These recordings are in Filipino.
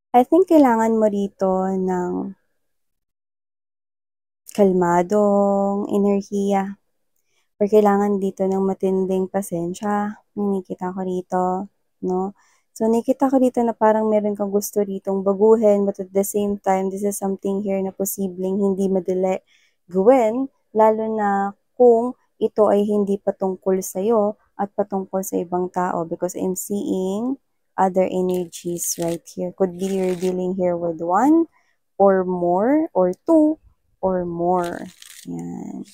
I think kailangan mo rito ng kalmadong enerhiya or kailangan dito ng matinding pasensya. Nakikita ko rito, no? So, nakikita ko dito na parang meron kang gusto ritong baguhin, but at the same time, this is something here na posibleng hindi madali gawin, lalo na kung ito ay hindi patungkol sa'yo at patungkol sa ibang tao because I'm seeing other energies right here. Could be you're dealing here with one or more or two or more. Yan.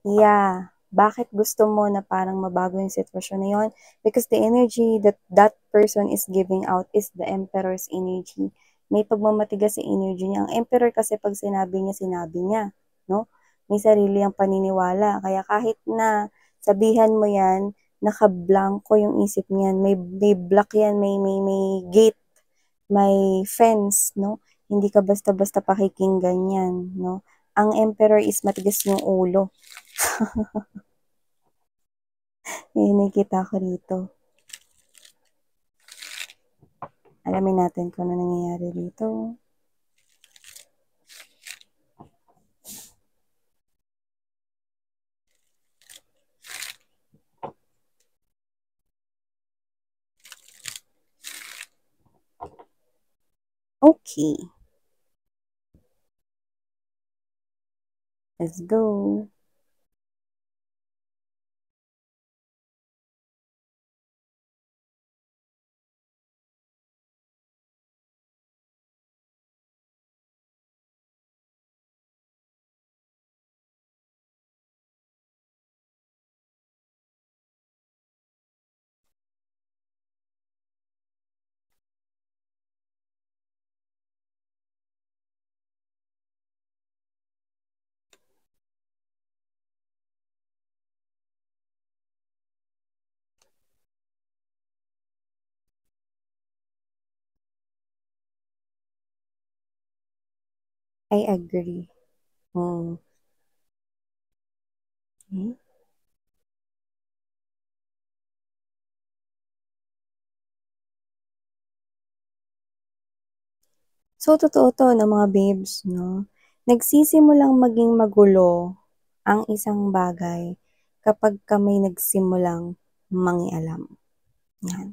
Yeah. Bakit gusto mo na parang mabago yung sitwasyon na yun? Because the energy that that person is giving out is the Emperor's energy. May pagmamatigas sa energy niya. Ang Emperor kasi pag sinabi niya, no? May sarili ang paniniwala. Kaya kahit na sabihan mo yan, nakablanko yung isip niyan. May block yan, may gate, may fence, no? Hindi ka basta-basta pakikinggan yan, no? Ang Emperor is matigas yung ulo. Nakikita ko rito. Alamin natin kung ano nangyayari dito. Okay. Let's go. I agree. Hmm. Okay. So, totoo to na mga babes, no? Nagsisimulang maging magulo ang isang bagay kapag ka may nagsimulang mangialam. Yan.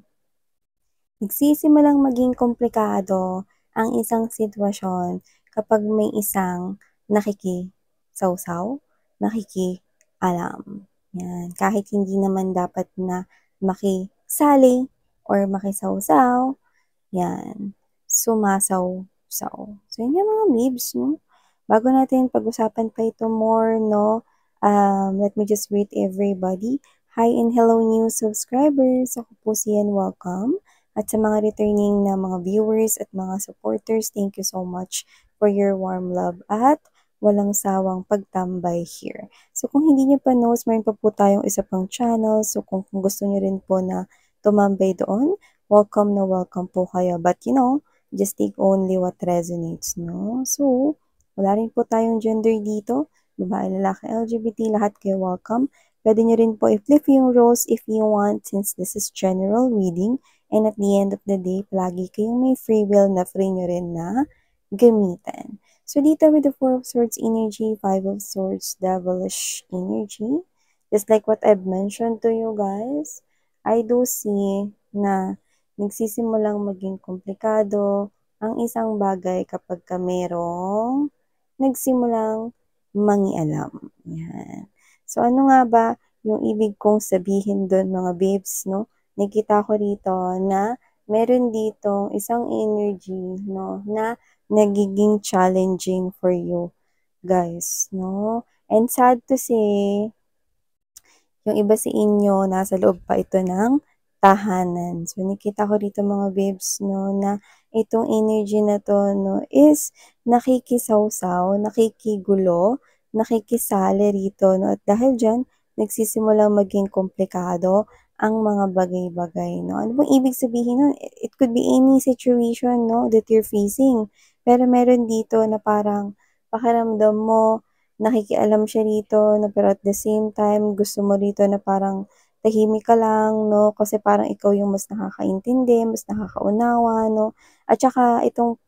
Nagsisimulang maging komplikado ang isang sitwasyon kapag may isang nakikisawsaw, nakikialam. Yan. Kahit hindi naman dapat na makisali or makisawsaw, yan. Sumasaw-saw. So, yun yung mga babes, no? Bago natin pag-usapan pa ito more, no? Let me just greet everybody. Hi and hello new subscribers. Ako po si Ian, welcome. At sa mga returning na mga viewers at mga supporters, thank you so much for your warm love at walang sawang pagtambay here. So kung hindi niyo pa knows, mayroon pa po tayong isa pang channel. So kung gusto niyo rin po na tumambay doon, welcome na welcome po kayo. But you know, just take only what resonates, no? So, wala rin po tayong gender dito. Babae, lalaki, LGBT, lahat kayo welcome. Pwede nyo rin po i-flip yung roles if you want since this is general reading. And at the end of the day, palagi kayong may free will na free nyo rin na gamitin. So, dito with the Four of Swords energy, Five of Swords, Devilish energy. Just like what I've mentioned to you guys, I do see na nagsisimulang maging komplikado ang isang bagay kapag ka merong nagsimulang mangialam. Yan. So, ano nga ba yung ibig kong sabihin doon mga babes, no? Nakita ko rito na meron ditong isang energy, no, na nagiging challenging for you, guys, no? And sad to say, yung iba sa inyo, nasa loob pa ito ng tahanan. So, nakita ko dito mga babes, no, na itong energy na to, no, is nakikisawsaw, nakikigulo, nakikisali rito, no, at dahil dyan, nagsisimulang maging komplikado ang mga bagay-bagay, no. Ano bang ibig sabihin nun? It could be any situation, no, that you're facing. Pero meron dito na parang pakiramdam mo, nakikialam siya rito na pero at the same time gusto mo rito na parang tahimik ka lang 'no, kasi parang ikaw yung mas nakakaintindi, mas nakakaunawa 'no. At saka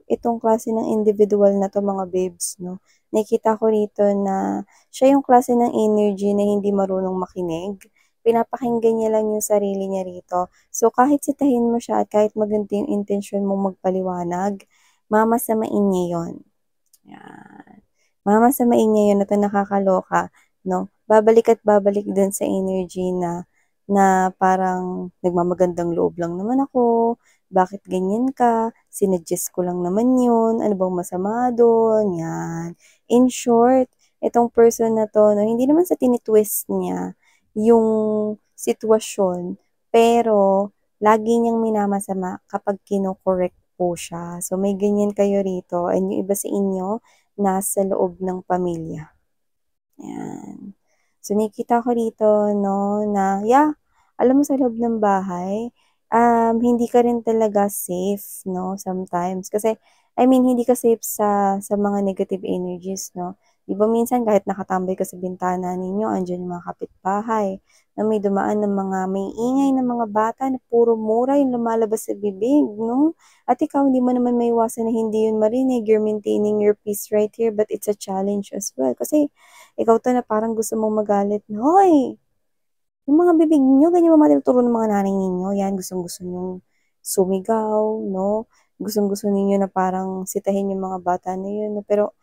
itong klase ng individual na 'to mga babes 'no, nakikita ko rito na siya yung klase ng energy na hindi marunong makinig, pinapakinggan niya lang yung sarili niya rito. So, kahit sitahin mo siya at kahit maganda yung intensyon mong magpaliwanag, mamasamain niya yun. Yan. Mamasamain niya yun at ang nakakaloka 'no, babalik at babalik dun sa energy na parang nagmamagandang loob lang naman ako, bakit ganyan ka, sinuggest ko lang naman yun, ano bang masama dun, yan. In short, itong person na 'to 'no, hindi naman sa tini-twist niya yung sitwasyon, pero lagi niyang minamasama kapag kino-correct po siya. So, may ganyan kayo rito and yung iba sa inyo nasa loob ng pamilya, yan. So, nakikita ko rito 'no, na alam mo sa loob ng bahay, hindi ka rin talaga safe 'no, sometimes. Kasi I mean hindi ka safe sa mga negative energies 'no. 'Di ba minsan kahit nakatambay ka sa bintana ninyo andiyan yung mga kapitbahay na may dumaan ng mga may ingay na mga bata na puro mura yung lumalabas sa bibig 'no. At ikaw hindi mo naman maiwasan na hindi yun marinig, you're maintaining your peace right here but it's a challenge as well. Kasi ikaw 'to na parang gusto mong magalit na, "Hoy, yung mga bibig niyo ganyan ba tinuturo ng mga nanay ninyo?" Yan, gustong-gusto niyong sumigaw 'no, gustong-gusto ninyo na parang sitahin yung mga bata na yun 'no, pero,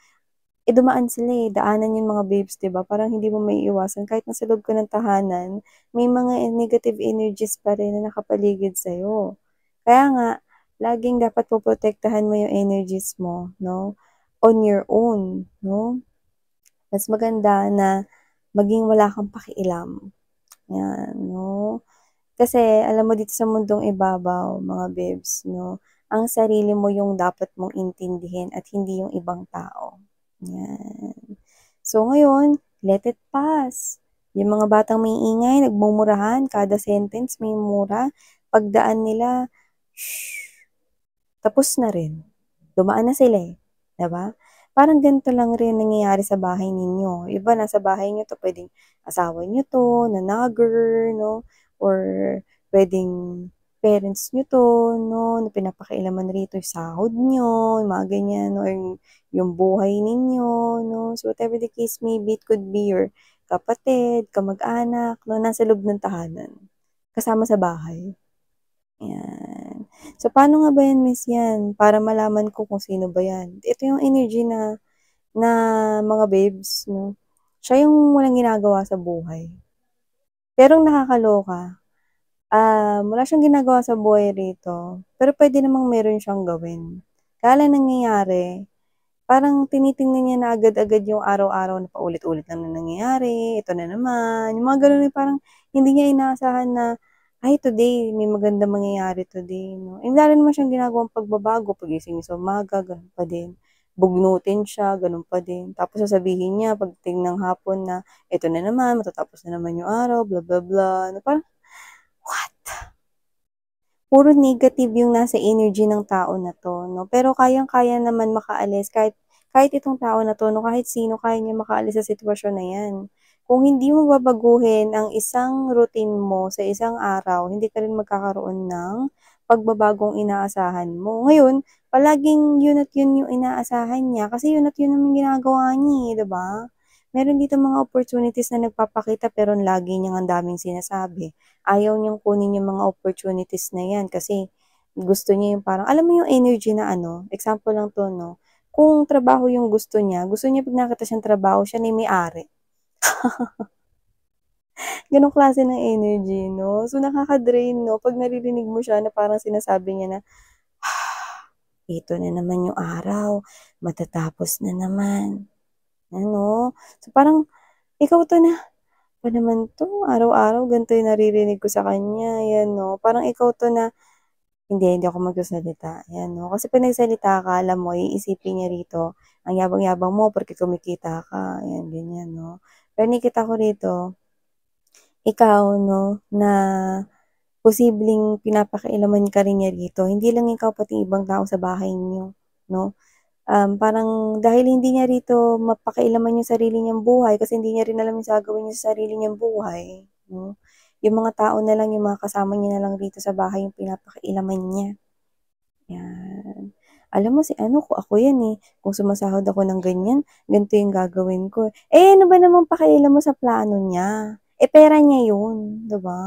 dumaan sila, daanan yung mga babes 'di ba, parang hindi mo maiiwasan kahit nasa loob ka ng tahanan, may mga negative energies pa rin na nakapaligid sa'yo. Kaya nga, laging dapat poprotektahan mo yung energies mo 'no, on your own 'no. Mas maganda na maging wala kang pakialam, 'yan 'no. Kasi alam mo dito sa mundong ibabaw mga babes 'no, ang sarili mo yung dapat mong intindihin at hindi yung ibang tao, 'yan. So ngayon, let it pass. Yung mga batang may ingay, nagmumurahan, kada sentence may mura, pagdaan nila, shh, tapos na rin. Dumaan na sila, 'di ba? Parang ganito lang rin nangyayari sa bahay ninyo. Iba nasa bahay niyo 'to, puwedeng asawa niyo 'to na nagger 'no, or puwedeng parents niyo 'to 'no, na pinapakialaman rito yung sahod niyo, yung mga ganyan or yung buhay ninyo 'no. So, whatever the case may be, it could be your kapatid, kamag-anak 'no, nasa loob ng tahanan, kasama sa bahay. Ayan. So, paano nga ba yan Miss yan, para malaman ko kung sino ba yan? Ito yung energy na na mga babes 'no, siya yung walang ginagawa sa buhay. Pero ang nakakaloka, wala siyang ginagawa sa buhay rito, pero puwede namang meron siyang gawin. Kaya lang nangyayari, parang tinitingnan niya na agad-agad yung araw-araw na paulit-ulit lang na nangyayari, ito na naman, yung mga gano'n, yung parang hindi niya inaasahan na, "Ay today may magandang mangyayari today 'no." Eh, wala rin naman siyang ginagawang pagbabago, paggising niya sa umaga gano'n pa din, bugnutin siya gano'n pa din, tapos sasabihin niya pagdating ng hapon na, "Eto na naman, matatapos na naman yung araw, bla bla bla." Na parang, what? Puro negative yung nasa energy ng tao na 'to 'no, pero kayang-kaya naman makaalis kahit itong tao na 'to 'no, kahit sino kaya niya makaalis sa sitwasyon na 'yan. Kung hindi mo babaguhin ang isang routine mo sa isang araw, hindi ka rin magkakaroon ng pagbabagong inaasahan mo. Ngayon, palaging yun at yun yung inaasahan niya kasi yun at yun naman ginagawa niya, 'di ba? Meron dito mga opportunities na nagpapakita pero lagi niyang ang daming sinasabi. Ayaw niyang kunin yung mga opportunities na 'yan kasi gusto niya yung parang alam mo yung energy na ano, example lang 'to 'no, kung trabaho yung gusto niya 'pag nakita siyang trabaho siya na yung may-ari. Gano'ng klase ng energy 'no. So, nakaka-drain 'no 'pag naririnig mo siya na parang sinasabi niya na, "Ito na naman yung araw, matatapos na naman." Ano, so parang, "Ikaw 'to na ba naman 'to, araw-araw ganito yung naririnig ko sa kanya." 'Yan 'no, parang ikaw 'to na hindi ako magsasalita, 'yan 'no. Kasi 'pag nagsalita ka alam mo iisipin niya rito, ang yabang-yabang mo porke kumikita ka, 'yan ganyan 'no. Pero nakikita ko rito, ikaw 'no, na posibleng pinapakialaman ka rin niya rito, hindi lang ikaw pati ibang tao sa bahay niyo 'no. Parang dahil hindi niya rito mapakialaman yung sarili niyang buhay kasi hindi niya rin alam yung gagawin niya sa sarili niyang buhay 'no. yung mga tao na lang, yung mga kasama niya na lang rito sa bahay yung pinapakialaman niya. Yan. Alam mo si ano ko, ako yan eh. Kung sumasahod ako ng ganyan, ganito yung gagawin ko. Eh, ano ba namang pakialam mo sa plano niya? Eh, pera niya yun, 'di ba?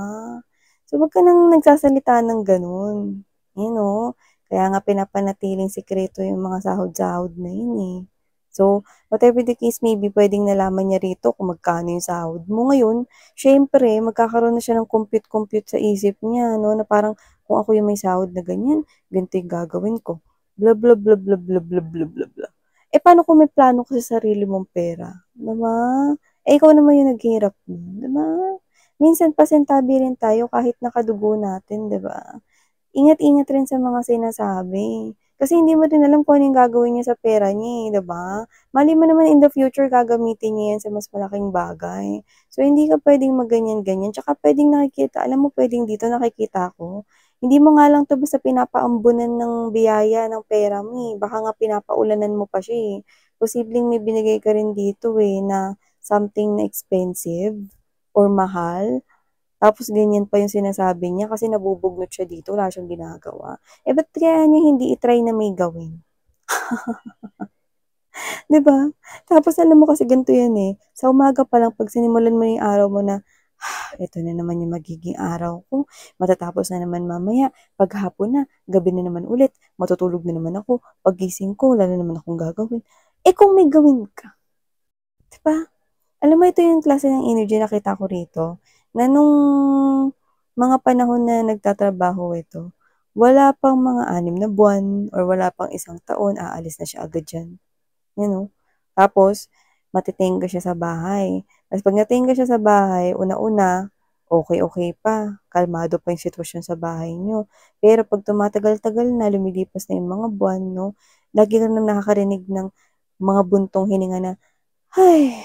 So, wag ka nang nagsasalita ng ganun. You know? Kaya nga pinapanatiling sikreto yung mga sahod-sahod na yun eh. So, whatever the case may be, pwedeng nalaman niya rito kung magkano yung sahod mo. Ngayon, syempre, magkakaroon na siya ng compute-compute sa isip niya, no? Na parang, kung ako yung may sahod na ganyan, ganito yung gagawin ko. Blah, blah, blah, blah, blah, blah, blah, blah, blah. Eh, paano kung may plano ka sa sarili mong pera? Diba? Eh, ikaw naman yung naghihirap nun. Diba? Minsan, pasintabi rin tayo kahit nakadugo natin, diba? Ingat-ingat rin sa mga sinasabi. Kasi hindi mo din alam kung ano yung gagawin niya sa pera niya eh, 'di ba? Mali mo naman in the future gagamitin niya yan sa mas malaking bagay. So, hindi ka puwedeng magganyan-ganyan. Tsaka puwedeng nakikita, alam mo puwedeng dito nakikita ko, hindi mo nga lang 'to basta pinapaambunan ng biyaya ng pera mo eh, baka nga pinapaulanan mo pa siya eh. Posibleng may binigay ka rin dito eh, na something na expensive or mahal. Tapos ganyan pa yung sinasabi niya kasi nabubugnot siya dito, wala siyang ginagawa. Eh, ba't kaya niya hindi i-try na may gawin, 'di ba? Tapos alam mo kasi ganito yan, eh, sa umaga pa lang 'pag sinimulan mo yung araw mo na, "Eto na naman yung magiging araw ko, matatapos na naman mamaya, paghapon na, gabi na naman ulit, matutulog na naman ako, paggising ko wala na naman akong gagawin." Eh, kung may gawin ka, 'di ba? Alam mo ito yung klase ng energy nakita ko rito, na nung mga panahon na nagtatrabaho ito, wala pang mga 6 na buwan or wala pang 1 taon, aalis na siya agad diyan, you know. Tapos matitengga siya sa bahay. Tapos 'pag natingga siya sa bahay, una-una, okey-okey pa, kalmado pa yung sitwasyon sa bahay niyo. Pero 'pag tumatagal-tagal na, lumilipas na yung mga buwan 'no, lagi ka ng nakakarinig ng mga buntong hininga na, "Hay."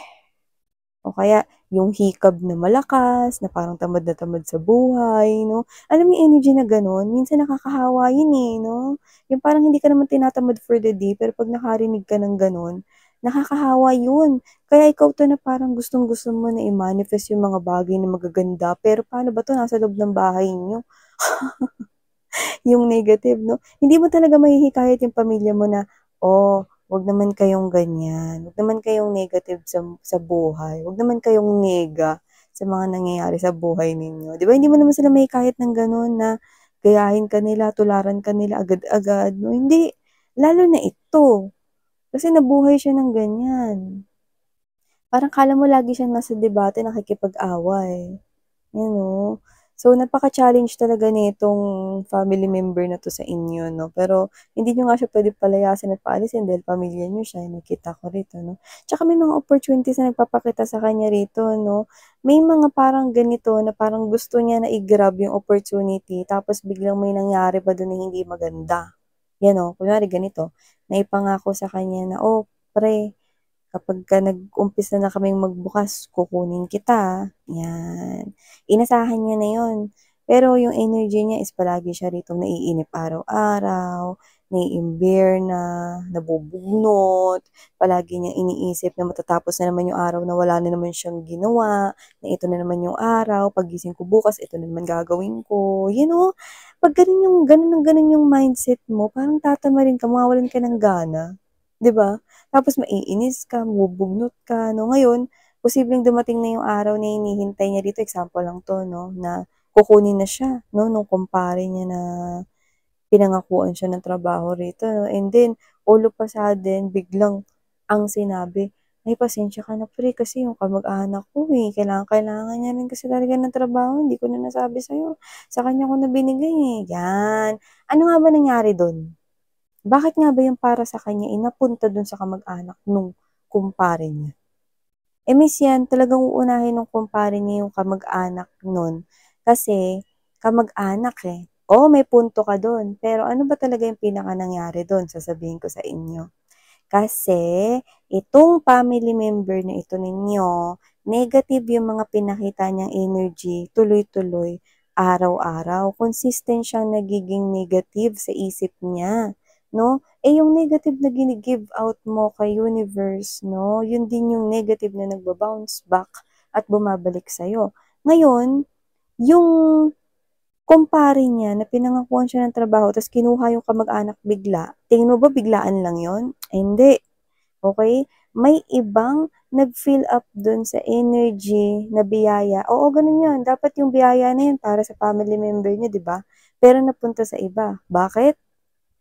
O kaya yung hikab na malakas, na parang tamad na tamad sa buhay 'no. Alam mo yung energy na gano'n, minsan nakakahawa yun, eh, 'no. Yung parang hindi ka naman tinatamad for the day, pero 'pag nakarinig ka ng gano'n, nakakahawa yun. Kaya ikaw 'to na parang gustong-gusto mo na i-manifest yung mga bagay na magaganda, pero paano ba 'to, nasa loob ng bahay niyo. Yung negative 'no, hindi mo talaga mahihikayat yung pamilya mo na, "Oh, wag naman kayong ganyan, wag naman kayong negative sa buhay, wag naman kayong nega sa mga nangyayari sa buhay ninyo." 'Di ba hindi mo naman sila mahihikayat ng gano'n na gayahin ka nila, tularan ka nila agad-agad 'no, hindi. Lalo na ito, kasi nabuhay siya ng ganyan. Parang akala mo lagi siyang nasa debate nakikipag-away. You know? So, napaka-challenge talaga nitong family member na 'to sa inyo 'no, pero hindi niyo nga siya puwede palayasin at paalisin dahil pamilya niyo siya, nakita ko rito 'no. Tsaka may mga opportunities na nagpapakita sa kanya rito 'no. May mga parang ganito na parang gusto niya na i-grab yung opportunity tapos biglang may nangyari pa dun na hindi maganda. 'Yan oh, kunwari ganito, naipangako sa kanya na, "Oh, pre, kapagka nag-umpisa na kaming magbukas kukunin kita." 'Yan. Inasahan niya na 'yun. Pero yung energy niya is palagi siya ritong naiinip araw-araw, naiimbir na, nabubugnot, palagi niyang iniisip na matatapos na naman yung araw na wala na naman siyang ginawa, na ito na naman yung araw, paggising ko bukas ito na naman gagawin ko, you know? 'Pag gano'n yung mindset mo parang tatamarin ka, mawawalan ka ng gana, 'di ba? Tapos maiinis ka, mabubugnot ka 'no. Ngayon, posibleng dumating na yung araw na hinihintay niya dito, example lang 'to 'no, na kukunin na siya 'no, nung kumpare niya na pinangakuan siya ng trabaho rito 'no, and then all of a sudden biglang ang sinabi, "Ay pasensya ka na pre kasi yung kamag-anak ko, eh, kailangang-kailangan niya rin kasi talaga ng trabaho, hindi ko na nasabi sa'yo, sa kanya ko na binigay, eh." 'Yan. Ano nga ba nangyari dun? Bakit nga ba yung para sa kanya, eh, napunta dun sa kamag-anak nung kumpare niya? Eh, miss yan talagang uunahin nung kumpare niya yung kamag-anak nun, kasi kamag-anak, eh. Oo, may punto ka dun, pero ano ba talaga yung pinakanangyari dun, sasabihin ko sa inyo. Kasi itong family member na ito ninyo, negative yung mga pinakita niyang energy tuloy-tuloy, araw-araw. Consistent siyang nagiging negative sa isip niya, 'no? Eh, yung negative na gini-give out mo kay universe 'no, yun din yung negative na nagba-bounce back at bumabalik sa'yo. Ngayon, yung kumpare niya na pinangakuan siya ng trabaho tapos kinuha yung kamag-anak bigla, tingin mo ba biglaan lang yun? Ay hindi, okey? May ibang nag-fill up dun sa energy na biyaya. Oo, ganun yun. Dapat yung biyaya na yun para sa family member niyo, 'di ba? Pero napunta sa iba. Bakit?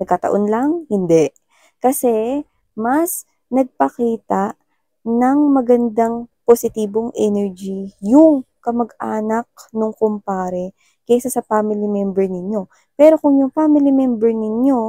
Nagkataon lang? Hindi. Kasi mas nagpakita ng magandang positibong energy yung kamag-anak nung kumpare kaysa sa family member ninyo. Pero kung yung family member ninyo,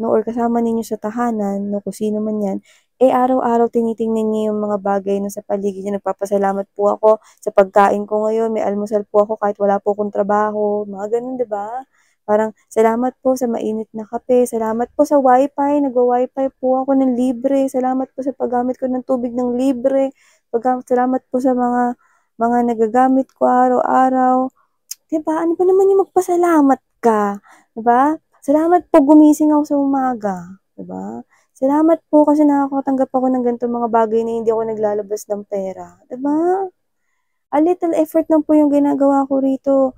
no, or kasama ninyo sa tahanan, no, kung sino man yan, araw-araw tinitingnan niya yung mga bagay na sa paligid niya. Nagpapasalamat po ako sa pagkain ko ngayon, may almusal po ako kahit wala po akong trabaho, mga ganun, 'di ba? Parang, salamat po sa mainit na kape, salamat po sa wifi, nagwa-wifi po ako ng libre, salamat po sa paggamit ko ng tubig ng libre, salamat po sa mga nagagamit ko araw-araw. 'Di ba, ano ba naman yung magpasalamat ka, 'di ba? Salamat po gumising ako sa umaga, 'di ba? Salamat po kasi nakakatanggap ako ng ganitong mga bagay na hindi ako naglalabas ng pera, 'di ba? A little effort lang po yung ginagawa ko rito.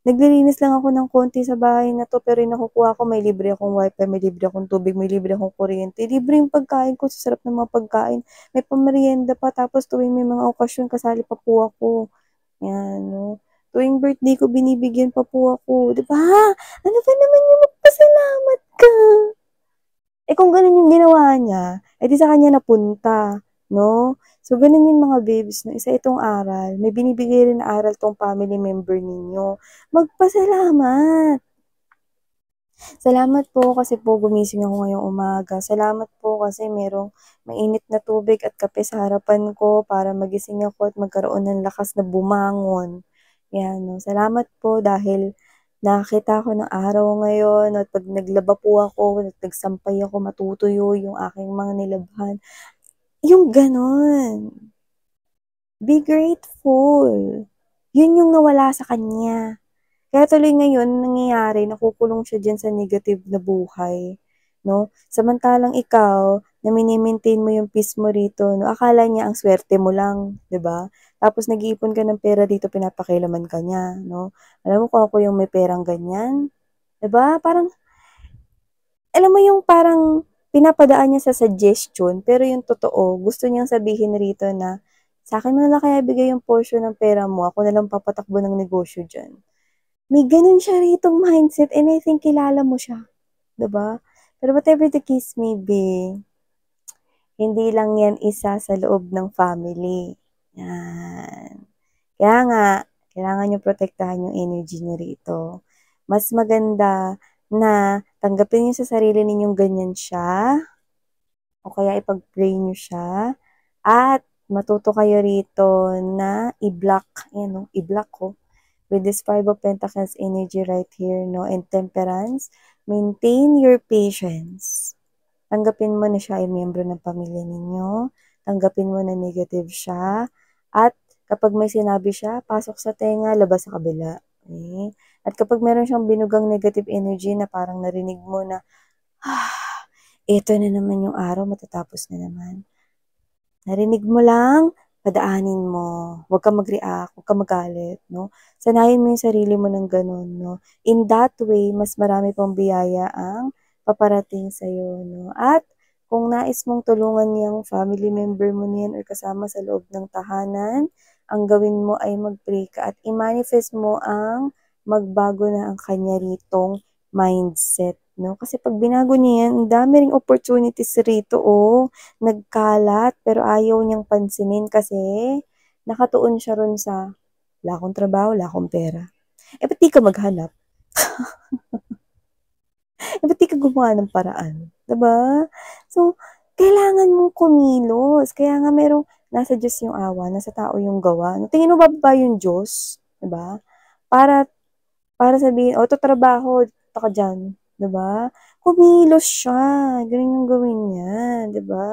Naglilinis lang ako ng konti sa bahay na 'to, pero yung nakukuha ko may libre akong wifi, may libre akong tubig, may libre akong kuryente, libre yung pagkain ko, sa sarap ng mga pagkain, may pamerienda pa, tapos tuwing may mga okasyon kasali pa po ako, 'yan 'no. Tuwing birthday ko binibigyan pa po ako, 'di ba? Ano ba naman yung magpasalamat ka? Eh, kung gano'n yung ginawa niya, eh, di sa kanya napunta, 'no? So, gano'n yun mga babes 'no, isa itong aral, may binibigay rin na aral 'tong family member ninyo, magpasalamat. Salamat po kasi po gumising ako ngayong umaga, salamat po kasi merong mainit na tubig at kape sa harapan ko para magising ako at magkaroon ng lakas na bumangon. 'Yan 'no, salamat po dahil nakakita ako ng araw ngayon at 'pag naglaba po ako at nagsampay ako matutuyo yung aking mga nilabhan, yung gano'n. Be grateful. Yun yung nawala sa kanya. Kaya tuloy ngayon nangyayari nakukulong siya diyan sa negative na buhay, 'no? Samantalang ikaw na mini-maintain mo yung peace mo rito 'no, akala niya ang swerte mo lang, 'di ba? Tapos nag-iipon ka ng pera dito pinapakialaman ka niya, 'no? Alam mo kung ako yung may perang ganyan, 'di ba? Parang alam mo yung parang pinapadaan niya sa suggestion, pero yung totoo gusto niyang sabihin rito na, "Sa'kin mo na lang kaya ibigay yung portion ng pera mo, ako na lang papatakbo ng negosyo diyan." May gano'n siya ritong mindset and I think kilala mo siya, 'di ba? Pero whatever the case may be, hindi lang 'yan isa sa loob ng family, 'yan. Kaya nga, kailangan niyong protektahan yung energy niyo rito. Mas maganda na tanggapin niyo sa sarili ninyong ganyan siya o kaya ipag-pray niyo siya at matuto kayo rito na i-block, ayan 'no, i-block ko with this Five of Pentacles energy right here, no, and Temperance, maintain your patience. Tanggapin mo na siya ay miyembro ng pamilya ninyo, tanggapin mo na negative siya, at kapag may sinabi siya, pasok sa tenga, labas sa kabila. Okay? At kapag meron siyang binugang negative energy na parang narinig mo na, ito na naman yung araw, matatapos na naman. Narinig mo lang, padaanin mo. Huwag kang mag-react, huwag kang magalit, 'no? Sanayin mo yung sarili mo ng gano'n, 'no? In that way, mas marami pang biyaya ang paparating sa'yo, 'no? At kung nais mong tulungan yung family member mo na 'yan or kasama sa loob ng tahanan, ang gawin mo ay mag-pray ka at i-manifest mo ang magbago na ang kanya ritong mindset, 'no? Kasi 'pag binago niya 'yan, ang dami ring opportunities rito, oh. Nagkalat pero ayaw niyang pansinin kasi nakatuon siya ro'n sa, "Wala akong trabaho, wala akong pera." Eh, ba't 'di ka maghanap? Eh, ba't 'di ka gumawa ng paraan, 'di ba? So, kailangan mong kumilos kaya nga merong nasa Diyos yung awa, nasa tao yung gawa. Tingin mo bababa yung Diyos, 'di ba? Para para sabihin, "O, ito trabaho, punta ka diyan." 'Di ba? Kumilos siya, gano'n yung gawin niya, 'di ba?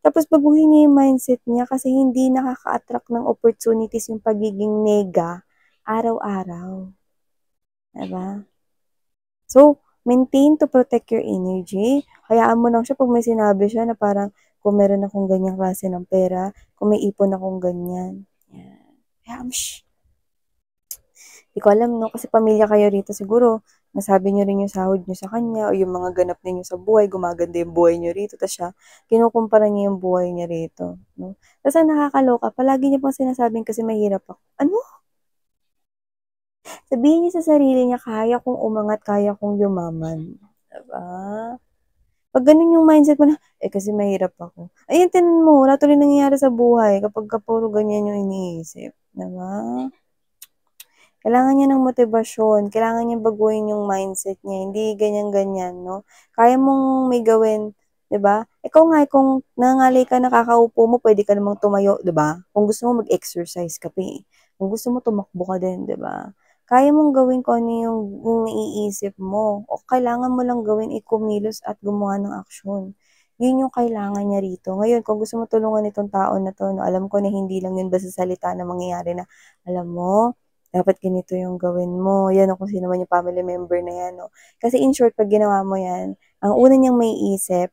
Tapos baguhin niya yung mindset niya kasi hindi nakaka-attract ng opportunities yung pagiging nega araw-araw, 'di ba? So, maintain to protect your energy. Hayaan mo lang siya 'pag may sinabi siya na parang, "Kung meron akong ganyang klase ng pera, kung may ipon akong ganyan." Yan. Hayaan mo, Di ko alam, no? Kasi pamilya kayo rito siguro. Nasabi niyo rin yung sahod niyo sa kanya o yung mga ganap ninyo sa buhay, gumaganda yung buhay niyo rito. Tapos siya, kinukumpara niya yung buhay niya rito. No? Tapos ang nakakaloka, palagi niya pang sinasabing kasi mahirap ako. Ano? Sabihin niya sa sarili niya, kaya kong umangat, kaya kong yumaman. Diba? Pag ganun yung mindset mo na, kasi mahirap ako. Ayun, tinan mo, wala tuloy nangyayari sa buhay kapag puro ganyan yung iniisip. Diba? Kailangan niya ng motibasyon, kailangan niya baguhin yung mindset niya, hindi ganyan-ganyan, no? Kaya mong may gawin, 'di ba? Ikaw nga, kung nangangalay ka, nakakaupo mo, pwede ka namang tumayo, 'di ba? Kung gusto mo mag-exercise ka pa eh. Kung gusto mo tumakbo ka din, 'di ba? Kaya mong gawin kung ano yung naiisip mo. O kailangan mo lang gawin, kumilos at gumawa ng aksyon. Yun yung kailangan niya rito. Ngayon, kung gusto mo tulungan itong tao na to, no, alam ko na hindi lang yun basta salita na mangyayari na, alam mo, dapat ganito yung gawin mo. Yan o kung sino man yung family member na yan. No? Kasi in short, pag ginawa mo yan, ang una niyang may isip,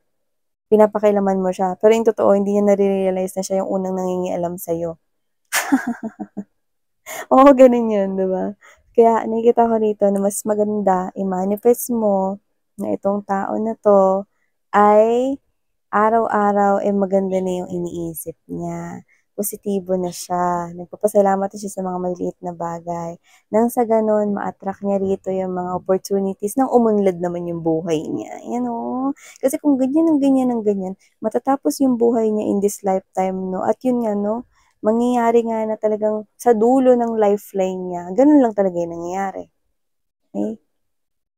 pinapakailaman mo siya. Pero yung totoo, hindi niya nare-realize na siya yung unang nangingialam sa'yo. Oo, ganun yun, di ba? Kaya nakikita ko rito na mas maganda i-manifest mo na itong tao na to ay araw-araw maganda na yung iniisip niya. Positibo na siya. Nagpapasalamat na siya sa mga maliliit na bagay. Nang sa ganon, ma-attract niya rito yung mga opportunities nang umunlad naman yung buhay niya. Yan o. Kasi kung ganyan ang ganyan ang ganyan, matatapos yung buhay niya in this lifetime, no? At yun nga, no? Mangyayari nga na talagang sa dulo ng lifeline niya, ganun lang talaga yung nangyayari. Okay?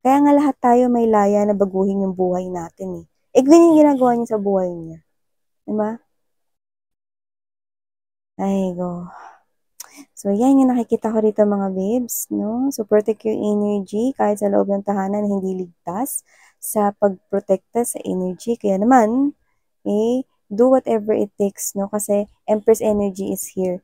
Kaya nga lahat tayo may laya na baguhin yung buhay natin eh. Ganyan yung ginagawa niya sa buhay niya. Diba? Ay, go. So, yan yung nakikita ko rito mga babes, no? So, protect your energy kahit sa loob ng tahanan na hindi ligtas sa pagprotekta sa energy. Kaya naman, do whatever it takes, no? Kasi Empress energy is here.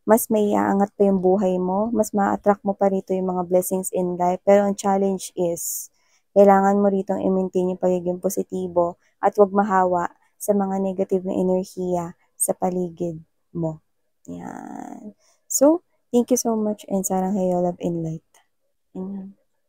Mas may aangat pa yung buhay mo, mas ma-attract mo pa rito yung mga blessings in life. Pero ang challenge is, kailangan mo rito i-maintain yung pagiging positibo at huwag mahawa sa mga negative na enerhiya sa paligid mo. Yan. So, thank you so much and sarang hayo love and light. Ayan.